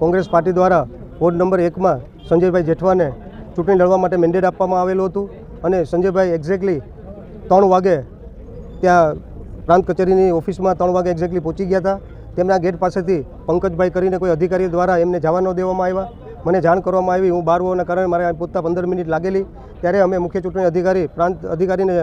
Congress party દ્વારા ward number 1 માં સંજયભાઈ જેઠવાને ચૂંટણી લડવા માટે મેન્ડેટ આપવામાં આવેલું હતું અને સંજયભાઈ એક્ઝેક્ટલી 3 વાગે ત્યાં પ્રાંત કચેરીની ઓફિસમાં 3 વાગે એક્ઝેક્ટલી પહોંચી ગયા હતા। તેમના ગેટ પાસેથી પંકજભાઈ કરીને કોઈ અધિકારી દ્વારા એમને જવા ન દેવામાં આવ્યા। મને જાણ કરવામાં આવી, હું બહાર હોવાના કારણે મારે પહોંચતા 15 મિનિટ લાગેલી। ત્યારે અમે મુખ્ય ચૂંટણી અધિકારી પ્રાંત અધિકારીને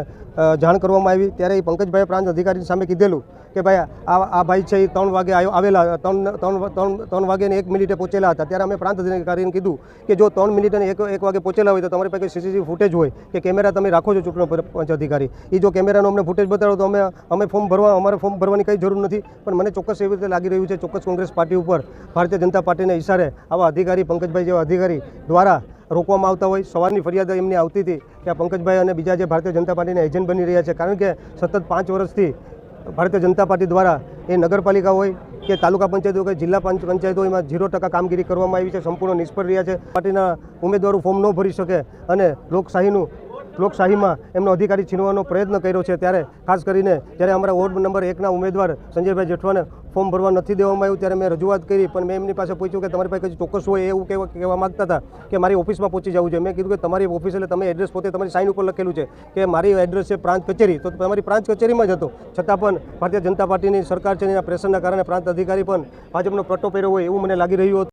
જાણ કરવામાં આવી। ત્યારે એ પંકજભાઈએ પ્રાંત અધિકારી સામે કીધેલું કે ભાઈ આ ભાઈ છે એ 3 વાગે આવેલા, 3 વાગે ને 1 મિનિટે પહોંચેલા હતા। ત્યારે અમે પ્રાંત અધિકારીને કીધું કે જો 3 મિનિટ અને 1 વાગે પહોંચેલા હોય તો તમારી પાસે સીસીટીવી ફૂટેજ હોય કે કેમેરા તમે રાખો છો ચૂંટણી પંચ અધિકારી, એ જો કેમેરાનો અમને ફૂટેજ બતાવો તો અમે અમારે ફોર્મ ભરવાની કંઈ જરૂર નથી। પણ મને ચોક્કસ એવી રીતે લાગી રહ્યું છે, ચોક્કસ કોંગ્રેસ પાર્ટી ઉપર ભારતીય જનતા પાર્ટીના ઇશારે આવા અધિકારી પંકજભાઈ જેવા અધિકારી દ્વારા રોકવામાં આવતા હોય। સવારની ફરિયાદ એમની આવતી હતી કે આ પંકજભાઈ અને બીજા જે ભારતીય જનતા પાર્ટીના એજન્ટ બની રહ્યા છે, કારણ કે સતત 5 વર્ષથી ભારતીય જનતા પાર્ટી દ્વારા એ નગરપાલિકા હોય કે તાલુકા પંચાયત હોય કે જિલ્લા પંચાયત હોય એમાં 0% કામગીરી કરવામાં આવી છે, સંપૂર્ણ નિષ્ફળ રહ્યા છે। પાર્ટીના ઉમેદવારો ફોર્મ ન ભરી શકે અને લોકશાહીમાં એમનો અધિકારી છીનવાનો પ્રયત્ન કર્યો છે। ત્યારે ખાસ કરીને જ્યારે અમારા વોર્ડ નંબર 1ના ઉમેદવાર સંજયભાઈ જેઠવાને ફોર્મ ભરવા નથી દેવામાં આવ્યું ત્યારે મેં રજૂઆત કરી, પણ મેં એમની પાસે પૂછ્યું કે તમારી પાસે કંઈ ચોક્કસ હોય એવું કહેવા માગતા હતા કે મારી ઓફિસમાં પહોંચી જવું છે। મેં કીધું કે તમારી ઓફિસ એટલે તમે એડ્રેસ પોતે તમારી સાઇન ઉપર લખેલું છે કે મારી એડ્રેસ છે પ્રાંત કચેરી, તો તમારી પ્રાંત કચેરીમાં જ હતો, છતાં પણ ભારતીય જનતા પાર્ટીની સરકાર છે એના પ્રેશરના કારણે પ્રાંત અધિકારી પણ ભાજપનો પટ્ટો પહેર્યો હોય એવું મને લાગી રહ્યું હતું।